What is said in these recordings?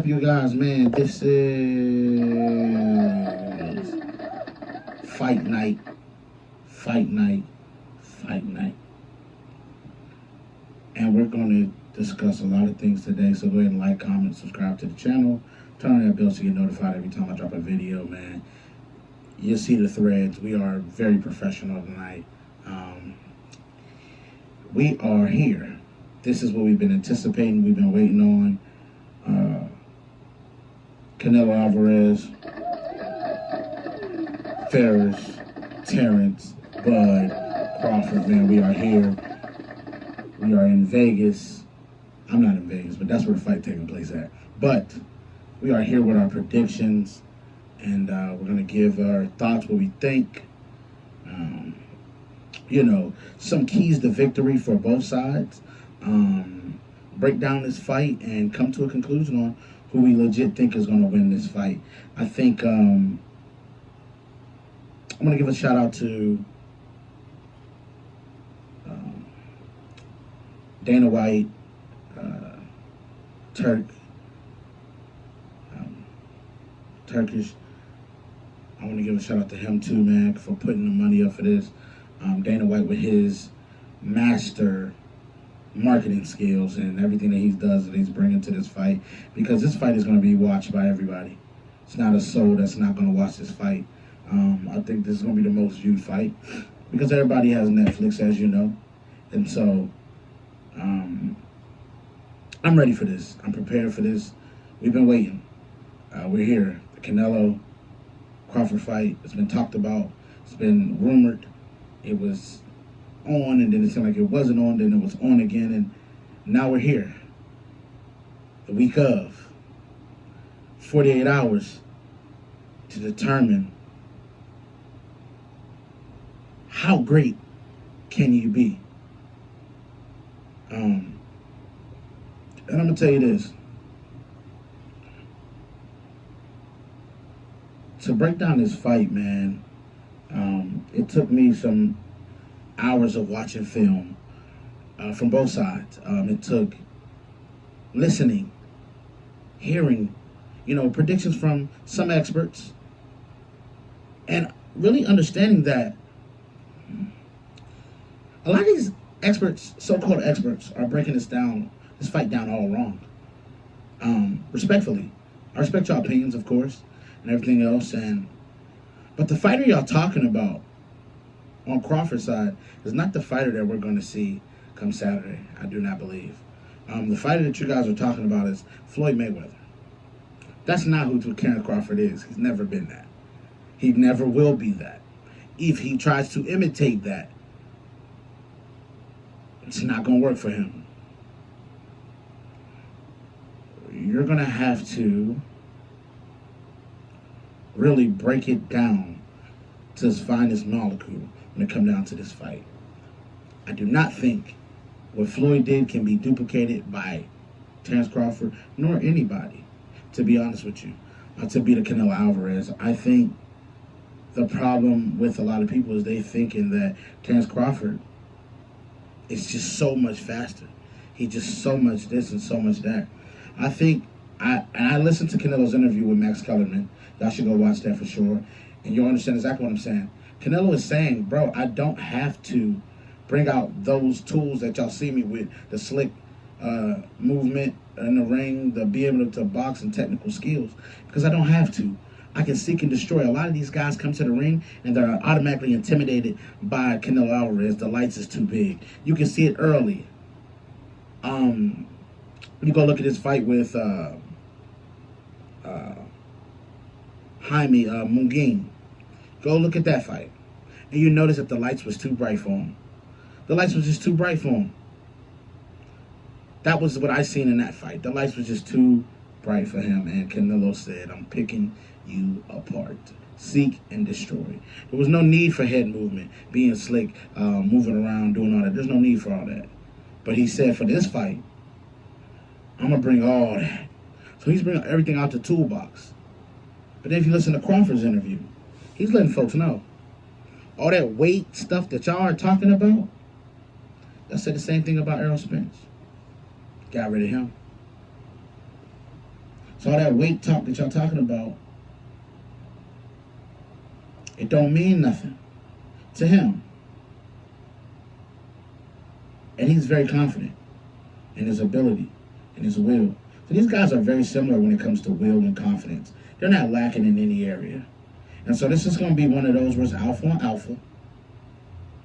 up, you guys? Man, this is fight night, fight night, fight night. And we're going to discuss a lot of things today. So go ahead and like, comment, subscribe to the channel. Turn on that bell so you get notified every time I drop a video, man. You'll see the threads. We are very professional tonight. We are here. This is what we've been anticipating. We've been waiting on. Canelo Alvarez, Ferris, Terrence, Bud, Crawford, man, we are here. We are in Vegas. I'm not in Vegas, but that's where the fight taking place at. But we are here with our predictions, and we're going to give our thoughts, what we think. Some keys to victory for both sides. Break down this fight and come to a conclusion on who we legit think is going to win this fight. I think I'm going to give a shout out to Dana White, Turkish. I want to give a shout out to him too, man, for putting the money up for this. Dana White with his master marketing skills and everything that he does that he's bringing to this fight, because this fight is going to be watched by everybody. It's not a soul that's not going to watch this fight. I think this is going to be the most viewed fight because everybody has Netflix, as you know, and so I'm ready for this. I'm prepared for this. We've been waiting. We're here. The Canelo Crawford fight. It's been talked about. It's been rumored. It was on, and then it seemed like it wasn't on, then it was on again, and now we're here. The week of 48 hours to determine how great can you be. And I'm gonna tell you this. To break down this fight, man, it took me some hours of watching film from both sides. It took listening, hearing, predictions from some experts, and really understanding that a lot of these experts, so-called experts, are breaking this fight down all wrong. Respectfully, I respect your opinions, of course, and everything else, but the fighter y'all talking about on Crawford's side is not the fighter that we're going to see come Saturday. I do not believe. The fighter that you guys are talking about is Floyd Mayweather. That's not who Terrence Crawford is. He's never been that. He never will be that. If he tries to imitate that, it's not going to work for him. You're going to have to really break it down to its finest molecule when it comes down to this fight. I do not think what Floyd did can be duplicated by Terrence Crawford, nor anybody, to be honest with you, to beat a Canelo Alvarez. I think the problem with a lot of people is they thinking that Terrence Crawford is just so much faster. He just so much this and so much that. I listened to Canelo's interview with Max Kellerman. Y'all should go watch that for sure. And you'll understand exactly what I'm saying. Canelo is saying, bro, I don't have to bring out those tools that y'all see me with, the slick movement in the ring, the be able to box and technical skills, because I don't have to. I can seek and destroy. A lot of these guys come to the ring and they're automatically intimidated by Canelo Alvarez. The lights is too big. You can see it early. You go look at this fight with Jaime Mungin. Go look at that fight. And you notice that the lights was too bright for him. The lights was just too bright for him. That was what I seen in that fight. The lights was just too bright for him. And Canelo said, I'm picking you apart. Seek and destroy. There was no need for head movement, being slick, moving around, doing all that. There's no need for all that. But he said, for this fight, I'm going to bring all that. So he's bringing everything out the toolbox. But then if you listen to Crawford's interview, he's letting folks know. All that weight stuff that y'all are talking about, I said the same thing about Errol Spence. Got rid of him. So all that weight talk that y'all talking about, it don't mean nothing to him. And he's very confident in his ability and his will. So these guys are very similar when it comes to will and confidence. They're not lacking in any area. And so this is going to be one of those where it's alpha on alpha.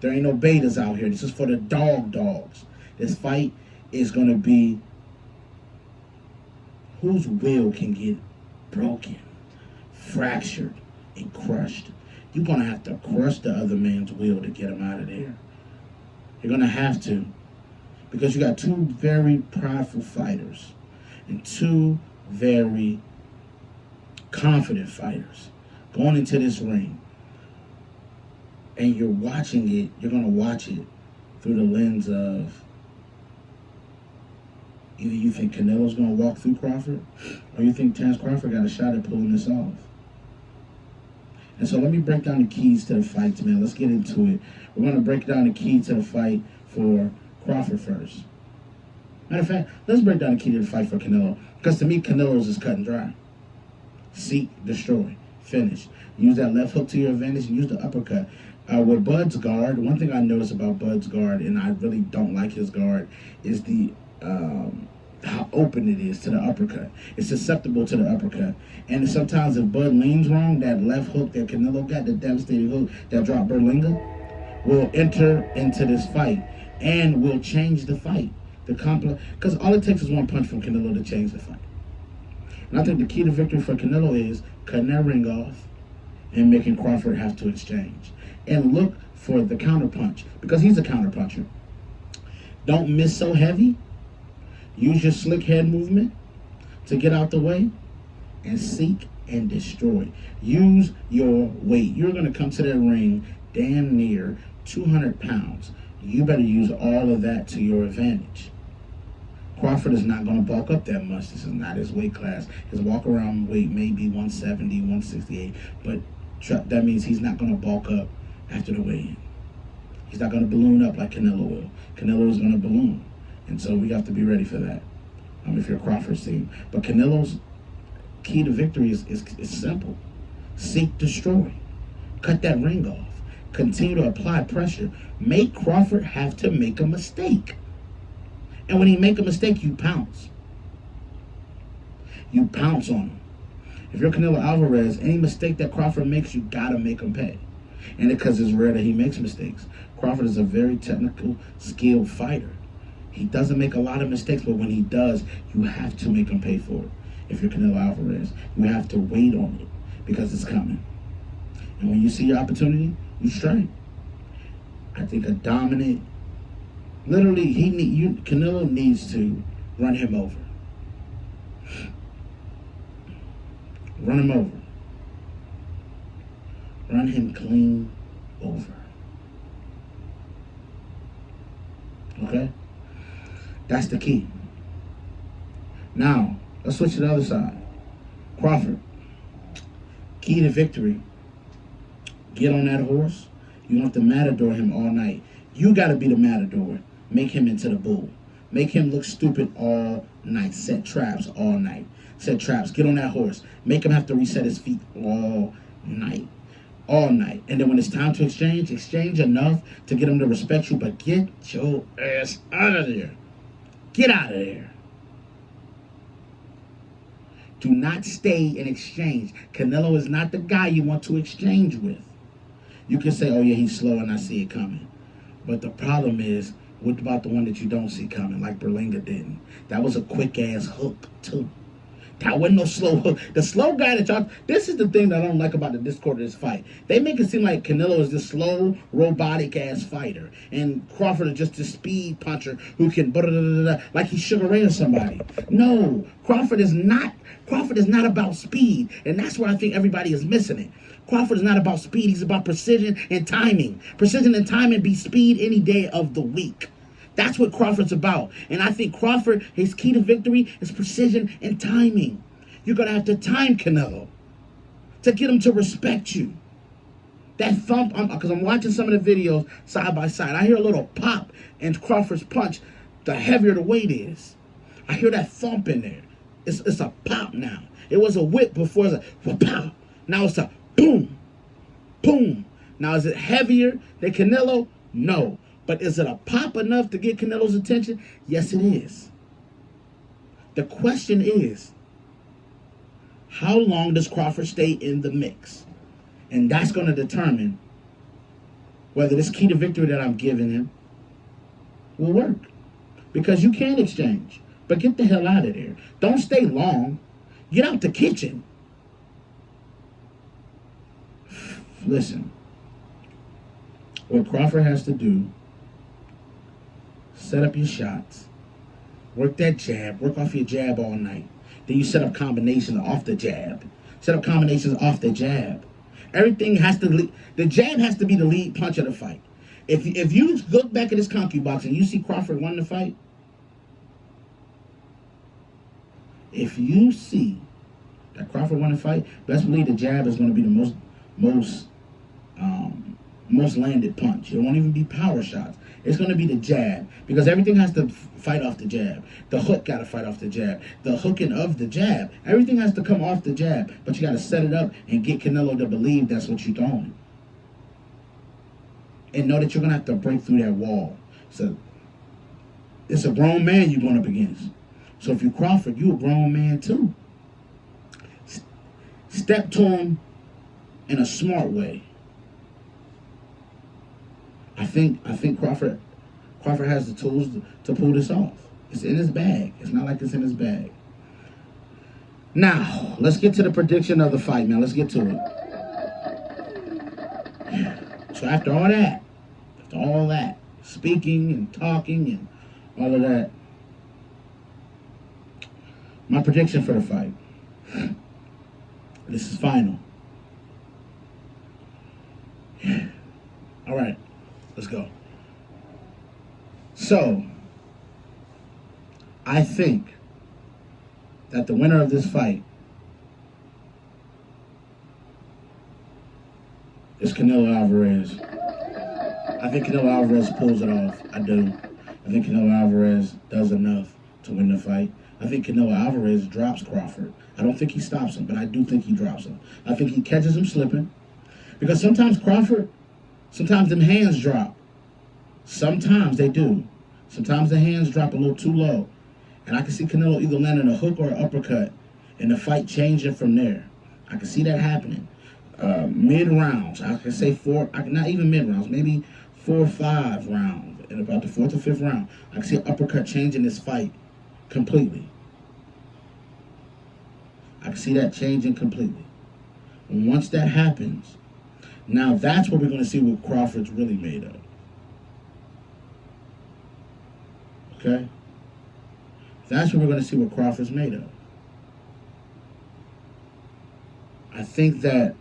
There ain't no betas out here. This is for the dogs. This fight is going to be whose will can get broken, fractured, and crushed. You're going to have to crush the other man's will to get him out of there. You're going to have to. Because you got two very prideful fighters and two very confident fighters going into this ring. And you're watching it, you're going to watch it through the lens of either you think Canelo's going to walk through Crawford or you think Terence Crawford got a shot at pulling this off. And so let me break down the keys to the fight, man. Let's get into it. We're going to break down the key to the fight for Crawford first. Matter of fact, let's break down the key to the fight for Canelo. Because to me, Canelo's is cut and dry. Seek, destroy, finish. Use that left hook to your advantage and use the uppercut. With Bud's guard, one thing I notice about Bud's guard, and I really don't like his guard, is the how open it is to the uppercut. It's susceptible to the uppercut. And sometimes if Bud leans wrong, that left hook that Canelo got, the devastating hook that dropped Berlinga, will enter into this fight and will change the fight. Because all it takes is one punch from Canelo to change the fight. And I think the key to victory for Canelo is cutting that ring off and making Crawford have to exchange. And look for the counter punch, because he's a counter puncher. Don't miss so heavy. Use your slick head movement to get out the way and seek and destroy. Use your weight. You're going to come to that ring damn near 200 pounds. You better use all of that to your advantage. Crawford is not going to bulk up that much. This is not his weight class. His walk-around weight may be 170, 168, but that means he's not going to bulk up after the weigh-in. He's not going to balloon up like Canelo will. Canelo is going to balloon. And so we have to be ready for that if you're Crawford's team. But Canelo's key to victory is simple. Seek, destroy. Cut that ring off. Continue to apply pressure. Make Crawford have to make a mistake. And when he make a mistake, you pounce. You pounce on him. If you're Canelo Alvarez, any mistake that Crawford makes, you gotta make him pay. And because it's rare that he makes mistakes. Crawford is a very technical, skilled fighter. He doesn't make a lot of mistakes, but when he does, you have to make him pay for it. If you're Canelo Alvarez, you have to wait on it because it's coming. And when you see your opportunity, you strike. I think a dominant, literally, Canelo needs to run him over. Run him over. Run him clean over. Okay? That's the key. Now, let's switch to the other side. Crawford. Key to victory. Get on that horse. You have to matador him all night. You got to be the matador. Make him into the bull. Make him look stupid all night. Set traps all night. Set traps. Get on that horse. Make him have to reset his feet all night. All night. And then when it's time to exchange enough to get him to respect you, but get your ass out of there. Get out of there. Do not stay in exchange. Canelo is not the guy you want to exchange with. You can say, oh yeah, he's slow and I see it coming. But the problem is, what about the one that you don't see coming, like Berlinga didn't? That was a quick-ass hook, too. That wasn't no slow hook. The slow guy that y'all... This is the thing that I don't like about the discord of this fight. They make it seem like Canelo is this slow, robotic-ass fighter. And Crawford is just this speed puncher who can... like he's Sugar Ray or somebody. No. Crawford is not about speed. And that's where I think everybody is missing it. Crawford is not about speed. He's about precision and timing. Precision and timing beat speed any day of the week. That's what Crawford's about. And I think Crawford, his key to victory is precision and timing. You're going to have to time Canelo to get him to respect you. That thump, because I'm watching some of the videos side by side. I hear a little pop in Crawford's punch. The heavier the weight is, I hear that thump in there. It's a pop now. It was a whip before. It's a pow. Now it's a boom, boom. Now is it heavier than Canelo? No. But is it a pop enough to get Canelo's attention? Yes, it is. The question is, how long does Crawford stay in the mix? And that's going to determine whether this key to victory that I'm giving him will work. Because you can exchange, but get the hell out of there. Don't stay long. Get out the kitchen. Listen, what Crawford has to do, set up your shots, work that jab, work off your jab all night. Then you set up combinations off the jab. Set up combinations off the jab. Everything has to, the jab has to be the lead punch of the fight. If you look back at this concubine and you see Crawford won the fight, if you see that Crawford won the fight, best believe the jab is going to be the most landed punch. It won't even be power shots. It's going to be the jab, because everything has to fight off the jab. The hook got to fight off the jab. The hooking of the jab. Everything has to come off the jab, but you got to set it up and get Canelo to believe that's what you're throwing. And know that you're going to have to break through that wall. So it's a grown man you're going up against. So if you're Crawford, you're a grown man too. Step to him in a smart way. I think Crawford has the tools to pull this off. It's in his bag. It's not like it's in his bag. Now, let's get to the prediction of the fight, man. Let's get to it. So after all that, speaking and talking and all of that, my prediction for the fight. This is final. All right, let's go. So, I think that the winner of this fight is Canelo Alvarez. I think Canelo Alvarez pulls it off. I do. I think Canelo Alvarez does enough to win the fight. I think Canelo Alvarez drops Crawford. I don't think he stops him, but I do think he drops him. I think he catches him slipping. Because sometimes sometimes them hands drop. Sometimes they do. Sometimes the hands drop a little too low. And I can see Canelo either landing a hook or an uppercut and the fight changing from there. I can see that happening. Mid-rounds, I can say not even mid-rounds, maybe 4 or 5 rounds. And about the 4th or 5th round, I can see an uppercut changing this fight completely. I can see that changing completely. And once that happens, now that's what we're going to see what Crawford's really made of. Okay? That's what we're going to see what Crawford's made of. I think that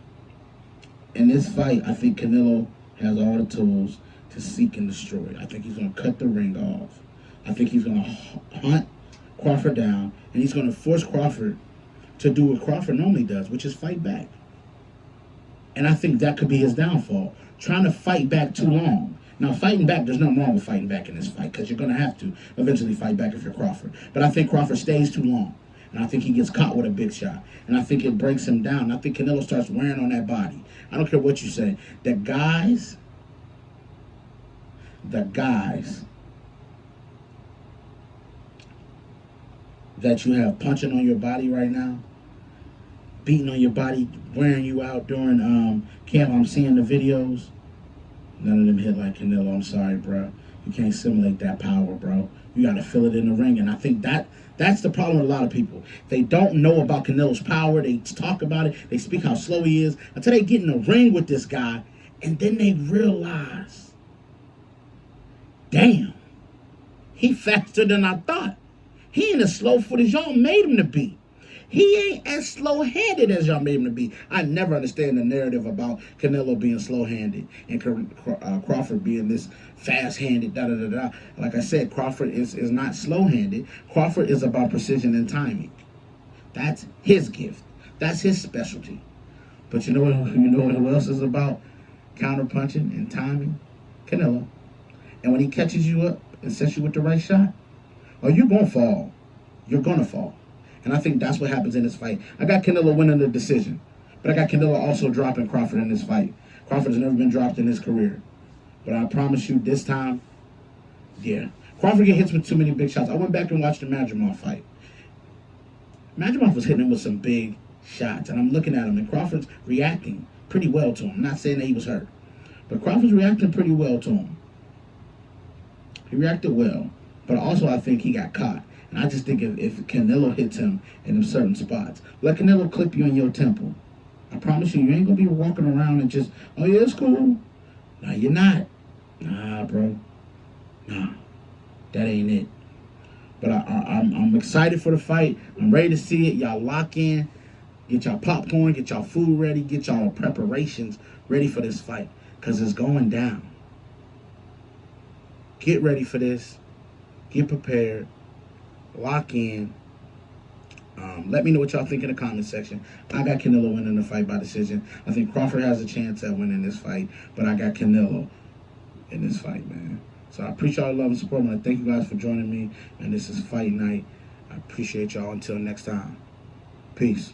in this fight, I think Canelo has all the tools to seek and destroy. I think he's going to cut the ring off. I think he's going to hunt Crawford down, and he's going to force Crawford to do what Crawford normally does, which is fight back. And I think that could be his downfall, trying to fight back too long. Now, fighting back, there's nothing wrong with fighting back in this fight, because you're going to have to eventually fight back if you're Crawford. But I think Crawford stays too long, and I think he gets caught with a big shot, and I think it breaks him down. I think Canelo starts wearing on that body. I don't care what you say. The guys that you have punching on your body right now, beating on your body, wearing you out during camp, I'm seeing the videos. None of them hit like Canelo. I'm sorry, bro. You can't simulate that power, bro. You got to feel it in the ring. And I think that's the problem with a lot of people. They don't know about Canelo's power. They talk about it. They speak how slow he is until they get in the ring with this guy. And then they realize, damn, he faster than I thought. He ain't as slow footed as y'all made him to be. He ain't as slow-handed as y'all made him to be. I never understand the narrative about Canelo being slow-handed and Crawford being this fast-handed, da-da-da-da. Like I said, Crawford is not slow-handed. Crawford is about precision and timing. That's his gift. That's his specialty. But you know who else is about counter-punching and timing? Canelo. And when he catches you up and sets you with the right shot, oh, you're going to fall. You're going to fall. And I think that's what happens in this fight. I got Canelo winning the decision. But I got Canelo also dropping Crawford in this fight. Crawford has never been dropped in his career. But I promise you, this time, yeah. Crawford get hits with too many big shots. I went back and watched the Madrimov fight. Madrimov was hitting him with some big shots. And I'm looking at him, and Crawford's reacting pretty well to him. I'm not saying that he was hurt. But Crawford's reacting pretty well to him. He reacted well. But also, I think he got caught. And I just think if Canelo hits him in certain spots, let Canelo clip you in your temple. I promise you, you ain't going to be walking around and just, oh, yeah, it's cool. No, you're not. Nah, bro. Nah. That ain't it. But I'm excited for the fight. I'm ready to see it. Y'all lock in. Get y'all popcorn. Get y'all food ready. Get y'all preparations ready for this fight. Because it's going down. Get ready for this. Get prepared. Lock in. Let me know what y'all think in the comment section. I got Canelo winning the fight by decision. I think Crawford has a chance at winning this fight, but I got Canelo in this fight, man. So I appreciate y'all love and support. I want to thank you guys for joining me, and this is Fight Night. I appreciate y'all. Until next time. Peace.